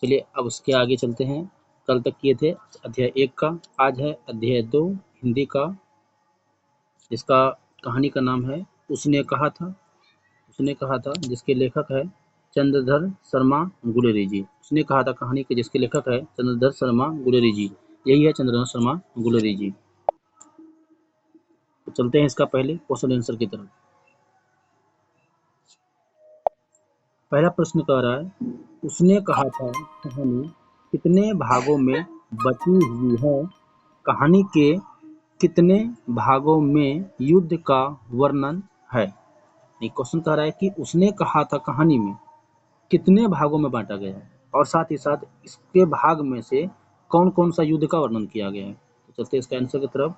चलिए अब उसके आगे चलते हैं। कल तक किए थे अध्याय 1 का, आज है अध्याय 2 हिंदी का, जिसका कहानी का नाम है उसने कहा था। उसने कहा था, जिसके लेखक है चंद्रधर शर्मा गुलेरी जी। उसने कहा था कहानी के जिसके लेखक है चंद्रधर शर्मा गुलेरी जी। यही है चंद्रधर शर्मा गुलेरी जी। तो चलते हैं इसका पहले क्वेश्चन आंसर की तरफ। पहला प्रश्न कह रहा है, उसने कहा था कहानी कितने भागों में बटी हुई है? कहानी के कितने भागों में युद्ध का वर्णन है? ये क्वेश्चन कह रहा है कि उसने कहा था कहानी में कितने भागों में बांटा गया है और साथ ही साथ इसके भाग में से कौन कौन सा युद्ध का वर्णन किया गया है। तो चलते हैं इसका आंसर की तरफ।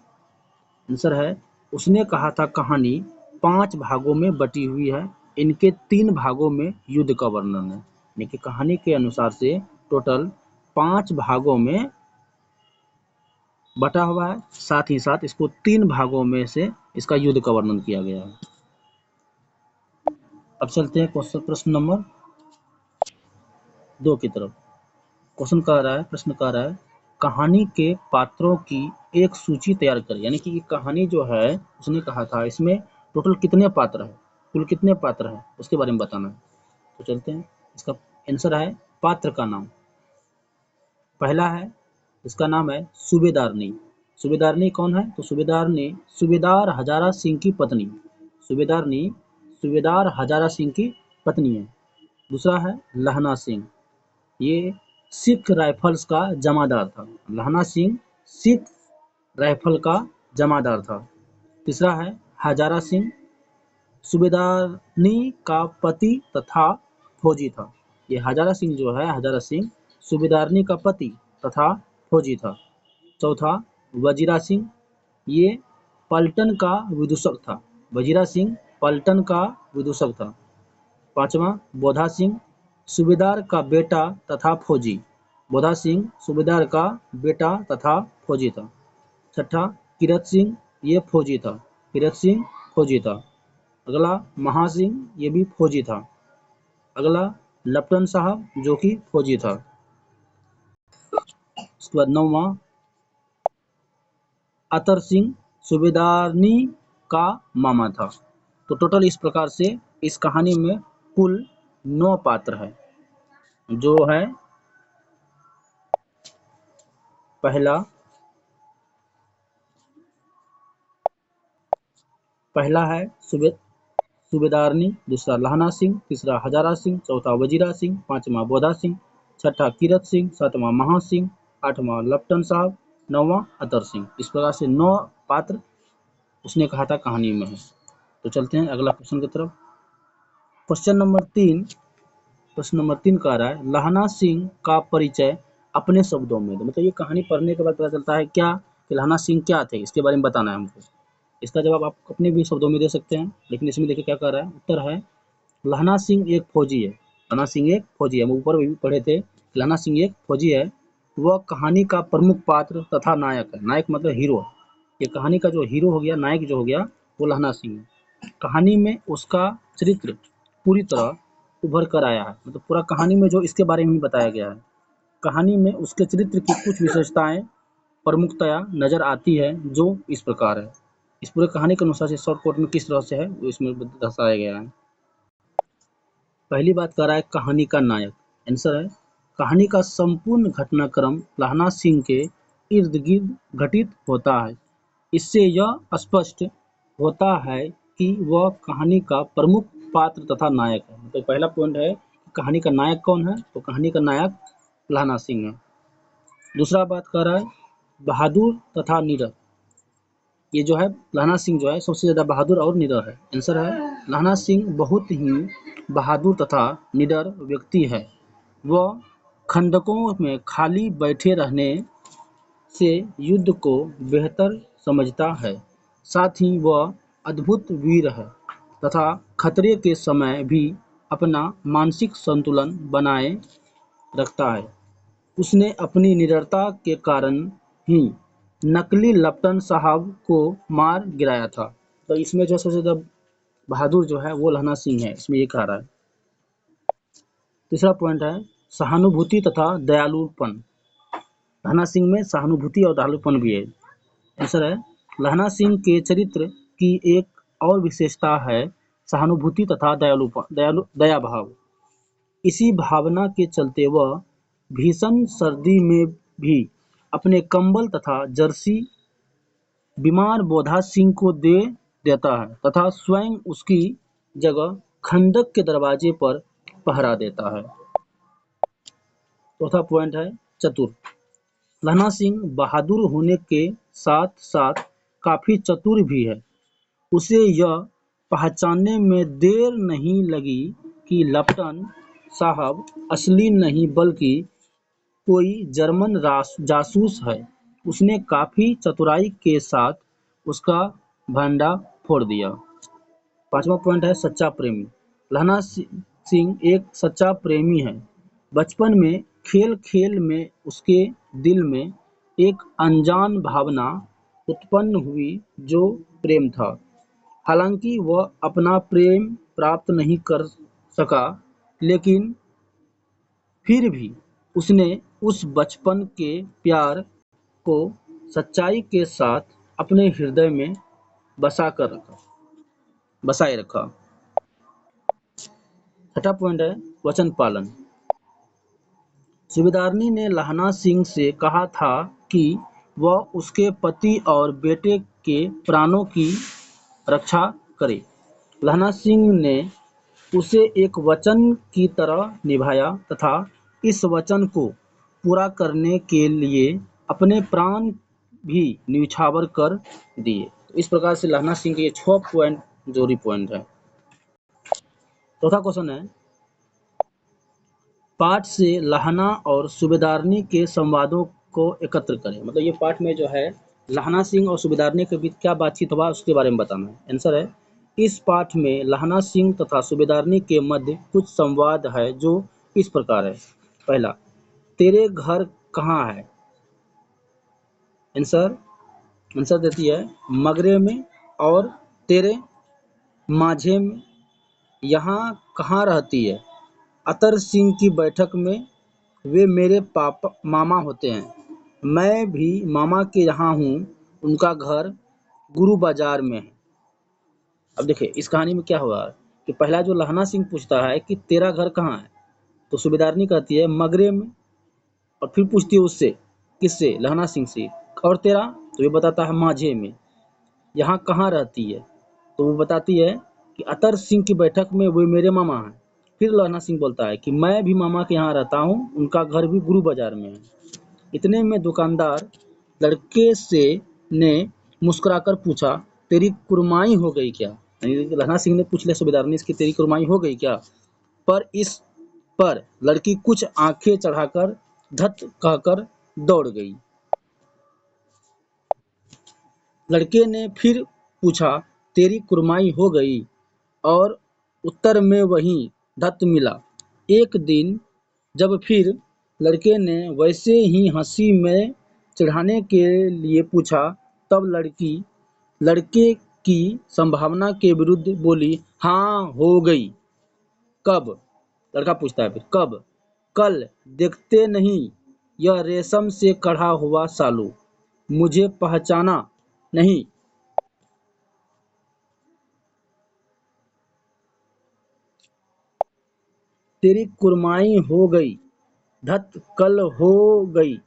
आंसर है, उसने कहा था कहानी 5 भागों में बटी हुई है। इनके 3 भागों में युद्ध का वर्णन है। यानी कि कहानी के अनुसार से टोटल 5 भागों में बटा हुआ है, साथ ही साथ इसको 3 भागों में से इसका युद्ध का वर्णन किया गया है। अब चलते हैं प्रश्न नंबर 2 की तरफ। प्रश्न कह रहा है कहानी के पात्रों की एक सूची तैयार करें। यानी कि ये कहानी जो है उसने कहा था इसमें टोटल कितने पात्र है, कुल कितने पात्र है उसके बारे में बताना है। तो चलते हैं, इसका आंसर है पात्र का नाम। पहला है, इसका नाम है सूबेदारनी। सूबेदारनी कौन है? तो सूबेदारनी सूबेदार हजारा सिंह की पत्नी। सूबेदारनी सूबेदार हजारा सिंह की पत्नी है। दूसरा है लहना सिंह, ये सिख राइफल्स का जमादार था। लहना सिंह सिख राइफल का जमादार था। तीसरा है हजारा सिंह, सूबेदारनी का पति तथा फौजी था। ये हजारा सिंह जो है, हजारा सिंह सूबेदारनी का पति तथा फौजी था। चौथा वजीरा सिंह, ये पलटन का विदूषक था। वजीरा सिंह पलटन का विदूषक था। पांचवा बोधा सिंह, सूबेदार का बेटा तथा फौजी। बोधा सिंह सूबेदार का बेटा तथा फौजी था। छठा किरत सिंह, ये फौजी था। किरत सिंह फौजी था। अगला महासिंह, ये भी फौजी था। अगला लप्टन साहब, जो कि फौजी था। उसके बाद नौवां अतर सिंह, सूबेदारनी का मामा था। तो टोटल इस प्रकार से इस कहानी में कुल 9 पात्र है, जो है पहला है सूबेदारनी, दूसरा लहना सिंह, तीसरा हजारा सिंह, चौथा वजीरा सिंह, पांचवा बोधा सिंह, छठा किरत सिंह, सातवां महासिंह, आठवां लप्टन साहब, नौवां अतर सिंह। इस प्रकार से 9 पात्र उसने कहा था कहानी में है। तो चलते हैं अगला क्वेश्चन की तरफ। क्वेश्चन नंबर 3 कह रहा है लहना सिंह का परिचय अपने शब्दों में। तो मतलब ये कहानी पढ़ने के बाद पता चलता है क्या कि लहना सिंह क्या थे, इसके बारे में बताना है हमको। इसका जवाब आप अपने भी शब्दों में दे सकते हैं, लेकिन इसमें देखिए क्या कह रहा है। उत्तर है लहना सिंह एक फौजी है। लहना सिंह एक फौजी है, हम ऊपर भी पढ़े थे। लहना सिंह एक फौजी है, वह कहानी का प्रमुख पात्र तथा नायक है। नायक मतलब हीरो। ये कहानी का जो हीरो हो गया, नायक जो हो गया, वो लहना सिंह है। कहानी में उसका चरित्र पूरी तरह उभर कर आया है। मतलब पूरा कहानी में जो इसके बारे में ही बताया गया है। कहानी में उसके चरित्र की कुछ विशेषताएं प्रमुखतया नजर आती है, जो इस प्रकार है। इस पूरे कहानी के अनुसार से शॉर्टकट में किस तरह से है वो इसमें दर्शाया गया है। पहली बात कर रहा है कहानी का नायक। आंसर है कहानी का संपूर्ण घटनाक्रम लहना सिंह के इर्द गिर्द घटित होता है। इससे यह स्पष्ट होता है कि वह कहानी का प्रमुख पात्र तथा नायक है। तो पहला पॉइंट है कहानी का नायक कौन है, तो कहानी का नायक लहना सिंह है। दूसरा बात कर रहा है बहादुर तथा निडर। ये जो है लहना सिंह जो है सबसे ज्यादा बहादुर और निडर है। आंसर है लहना सिंह बहुत ही बहादुर तथा निडर व्यक्ति है। वह खंडकों में खाली बैठे रहने से युद्ध को बेहतर समझता है। साथ ही वह अद्भुत वीर है तथा खतरे के समय भी अपना मानसिक संतुलन बनाए रखता है। उसने अपनी निडरता के कारण ही नकली लप्टन साहब को मार गिराया था। तो इसमें जो सबसे ज्यादा बहादुर जो है वो लहना सिंह है, इसमें ये कह रहा है। तीसरा पॉइंट है सहानुभूति तथा दयालुपन। लहना सिंह में सहानुभूति और दयालुपन भी है। आंसर है लहना सिंह के चरित्र की एक और विशेषता है सहानुभूति तथा दया भाव। इसी भावना के चलते वह भीषण सर्दी में भी अपने कंबल तथा जर्सी बीमार बोधा सिंह को दे देता है तथा स्वयं उसकी जगह खंडक के दरवाजे पर पहरा देता है। चौथा पॉइंट है चतुर। लहना सिंह बहादुर होने के साथ साथ काफी चतुर भी है। उसे यह पहचानने में देर नहीं लगी कि लप्टन साहब असली नहीं बल्कि कोई जर्मन जासूस है। उसने काफी चतुराई के साथ उसका भंडा फोड़ दिया। पांचवा पॉइंट है सच्चा प्रेमी। लहना सिंह एक सच्चा प्रेमी है। बचपन में खेल खेल में उसके दिल में एक अनजान भावना उत्पन्न हुई जो प्रेम था। हालांकि वह अपना प्रेम प्राप्त नहीं कर सका, लेकिन फिर भी उसने उस बचपन के प्यार को सच्चाई के साथ अपने हृदय में बसाए रखा। छठा पॉइंट है वचन पालन। सूबेदारनी ने लहना सिंह से कहा था कि वह उसके पति और बेटे के प्राणों की रक्षा करे। लहना सिंह ने उसे एक वचन की तरह निभाया तथा इस वचन को पूरा करने के लिए अपने प्राण भी न्यौछावर कर दिए। इस प्रकार से लहना सिंह के ये 6 पॉइंट जोड़ी पॉइंट है। चौथा क्वेश्चन है पाठ से लहना और सूबेदारनी के संवादों को एकत्र करें। मतलब ये पाठ में जो है लहना सिंह और सूबेदारनी के बीच क्या बातचीत हुआ उसके बारे में बताना है। आंसर है इस पाठ में लहना सिंह तथा सूबेदारनी के मध्य कुछ संवाद है जो इस प्रकार है। पहला, तेरे घर कहाँ है? आंसर देती है मगरे में। और तेरे माझे में। यहाँ कहाँ रहती है? अतर सिंह की बैठक में। वे मेरे मामा होते हैं। मैं भी मामा के यहाँ हूँ। उनका घर गुरु बाजार में है। अब देखिए इस कहानी में क्या हुआ कि पहला जो लहना सिंह पूछता है कि तेरा घर कहाँ है, तो सूबेदारनी कहती है मगरे में। और फिर पूछती है उससे, किससे? लहना सिंह से। और तेरा? तो ये बताता है माझे में। यहाँ कहाँ रहती है? तो वो बताती है कि अतर सिंह की बैठक में वे मेरे मामा हैं। फिर लहना सिंह बोलता है कि मैं भी मामा के यहाँ रहता हूँ। उनका घर भी गुरु बाजार में है। इतने में दुकानदार लड़के से ने मुस्कुराकर पूछा, तेरी कुरमाई हो गई क्या? लहना सिंह ने पूछ लिया सूबेदारनी से, तेरी कुरमाई हो गई क्या? पर इस पर लड़की कुछ आंखें चढ़ाकर धत कहकर दौड़ गई। लड़के ने फिर पूछा, तेरी कुरमाई हो गई? और उत्तर में वही धत मिला। एक दिन जब फिर लड़के ने वैसे ही हंसी में चिढ़ाने के लिए पूछा, तब लड़की लड़के की संभावना के विरुद्ध बोली, हाँ हो गई। कब? लड़का पूछता है फिर, कब? कल। देखते नहीं यह रेशम से कढ़ा हुआ सालू, मुझे पहचाना नहीं? तेरी कुरमाई हो गई। धत कल हो गई।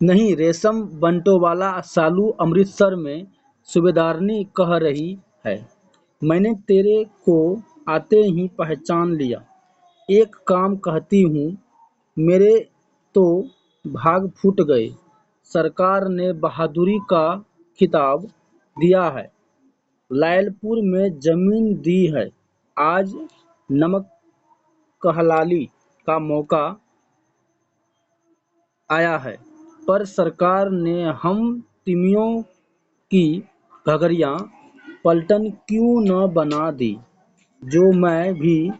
नहीं, रेशम बंटोवाला सालू अमृतसर में। सूबेदारनी कह रही है। मैंने तेरे को आते ही पहचान लिया। एक काम कहती हूँ, मेरे तो भाग फूट गए। सरकार ने बहादुरी का खिताब दिया है। लायलपुर में जमीन दी है। आज नमक हलाली का मौका आया है, पर सरकार ने हम तिमियों की घघरियाँ पलटन क्यों न बना दी, जो मैं भी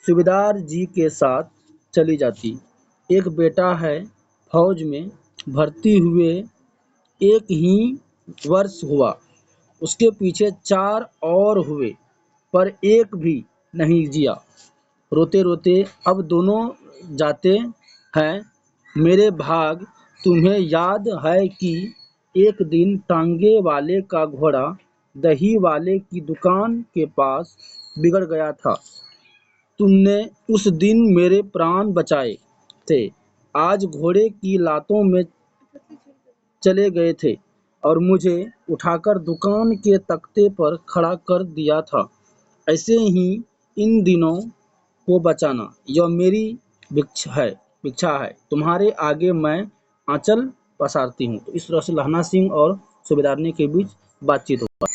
सूबेदार जी के साथ चली जाती। एक बेटा है, फौज में भर्ती हुए 1 ही वर्ष हुआ। उसके पीछे 4 और हुए, पर एक भी नहीं जिया। रोते रोते, अब दोनों जाते हैं मेरे भाग। तुम्हें याद है कि एक दिन टांगे वाले का घोड़ा दही वाले की दुकान के पास बिगड़ गया था। तुमने उस दिन मेरे प्राण बचाए थे। आज घोड़े की लातों में चले गए थे और मुझे उठाकर दुकान के तख्ते पर खड़ा कर दिया था। ऐसे ही इन दिनों को बचाना, यह मेरी भिक्षा है। तुम्हारे आगे मैं आंचल पसारती हूँ। तो इस तरह से लहना सिंह और सूबेदारनी के बीच बातचीत हुआ।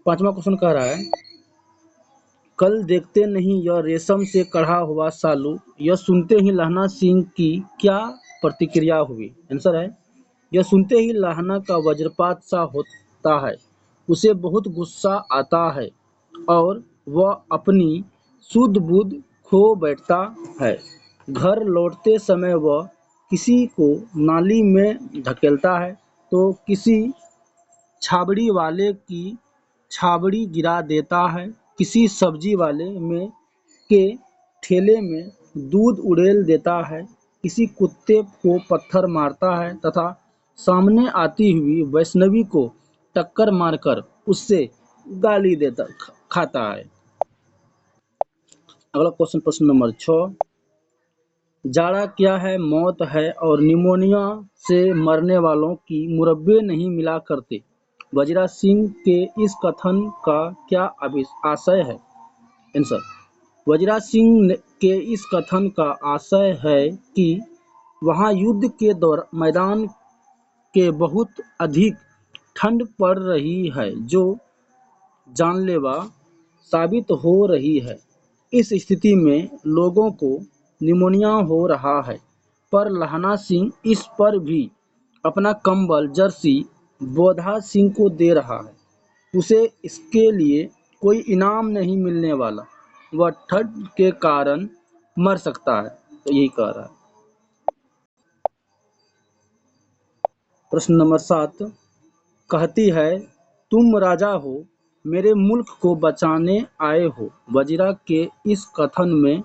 5वां क्वेश्चन कह रहा है, कल देखते नहीं यह रेशम से कढ़ा हुआ सालू। यह सुनते ही लहना सिंह की क्या प्रतिक्रिया हुई? आंसर है, यह सुनते ही लहना का वज्रपात सा होता है। उसे बहुत गुस्सा आता है और वह अपनी सुध बुध खो बैठता है। घर लौटते समय वह किसी को नाली में धकेलता है तो किसी छाबड़ी वाले की छाबड़ी गिरा देता है, किसी सब्जी वाले के ठेले में दूध उड़ेल देता है, किसी कुत्ते को पत्थर मारता है तथा सामने आती हुई वैष्णवी को टक्कर मारकर उससे गाली खाता है। अगला क्वेश्चन, प्रश्न नंबर 6, जाड़ा क्या है, मौत है और निमोनिया से मरने वालों की मुरब्बे नहीं मिला करते। वजीरा सिंह के इस कथन का क्या आशय है? आंसर, वजीरा सिंह के इस कथन का आशय है कि वहां युद्ध के मैदान के बहुत अधिक ठंड पड़ रही है जो जानलेवा साबित हो रही है। इस स्थिति में लोगों को निमोनिया हो रहा है, पर लहना सिंह इस पर भी अपना कंबल जर्सी बोधा सिंह को दे रहा है। उसे इसके लिए कोई इनाम नहीं मिलने वाला, वह ठंड के कारण मर सकता है। तो यही कह रहा है। प्रश्न नंबर 7, कहती है, तुम राजा हो, मेरे मुल्क को बचाने आए हो। वजीरा के इस कथन में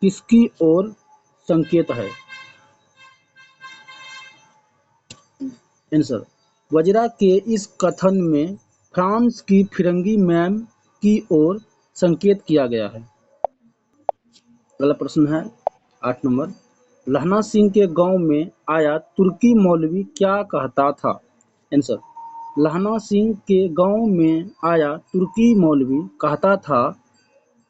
किसकी ओर संकेत है? आंसर, वजीरा के इस कथन में फ्रांस की फिरंगी मैम की ओर संकेत किया गया है। अगला प्रश्न है 8 नंबर, लहना सिंह के गांव में आया तुर्की मौलवी क्या कहता था? आंसर, लहना सिंह के गांव में आया तुर्की मौलवी कहता था,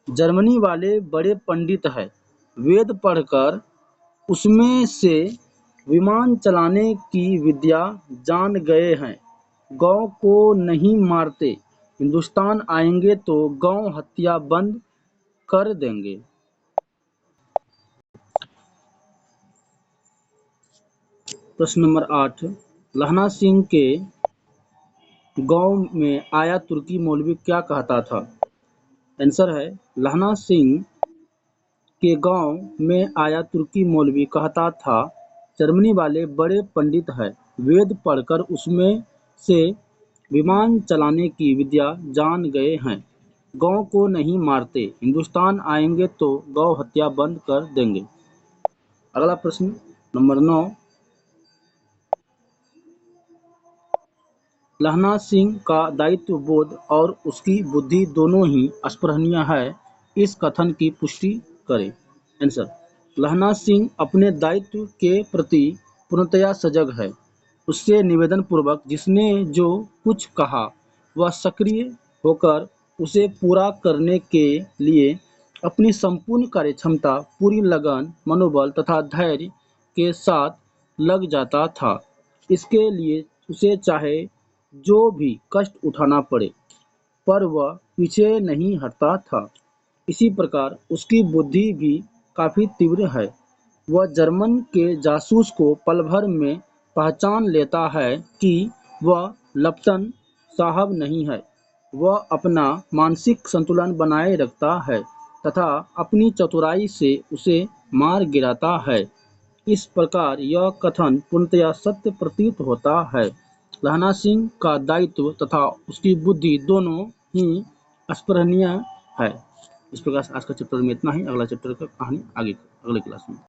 जर्मनी वाले बड़े पंडित हैं, वेद पढ़कर उसमें से विमान चलाने की विद्या जान गए हैं। गौ को नहीं मारते, हिंदुस्तान आएंगे तो गौ हत्या बंद कर देंगे। प्रश्न नंबर 8, लहना सिंह के गांव में आया तुर्की मौलवी क्या कहता था? आंसर है, लहना सिंह के गांव में आया तुर्की मौलवी कहता था, जर्मनी वाले बड़े पंडित हैं, वेद पढ़कर उसमें से विमान चलाने की विद्या जान गए हैं। गौ को नहीं मारते, हिंदुस्तान आएंगे तो गौ हत्या बंद कर देंगे। अगला प्रश्न नंबर 9, लहना सिंह का दायित्व बोध और उसकी बुद्धि दोनों ही अस्पृहणीय है, इस कथन की पुष्टि करें। आंसर, लहना सिंह अपने दायित्व के प्रति पूर्णतया सजग है। उससे निवेदन पूर्वक जिसने जो कुछ कहा वह सक्रिय होकर उसे पूरा करने के लिए अपनी संपूर्ण कार्यक्षमता, पूरी लगन, मनोबल तथा धैर्य के साथ लग जाता था। इसके लिए उसे चाहे जो भी कष्ट उठाना पड़े, पर वह पीछे नहीं हटता था। इसी प्रकार उसकी बुद्धि भी काफी तीव्र है। वह जर्मन के जासूस को पल भर में पहचान लेता है कि वह लप्टन साहब नहीं है। वह अपना मानसिक संतुलन बनाए रखता है तथा अपनी चतुराई से उसे मार गिराता है। इस प्रकार यह कथन पूर्णतया सत्य प्रतीत होता है। लहना सिंह का दायित्व तथा उसकी बुद्धि दोनों ही अस्पृहणीय है। इस प्रकार से आज का चैप्टर में इतना ही। अगला चैप्टर का कहानी आगे अगले क्लास में।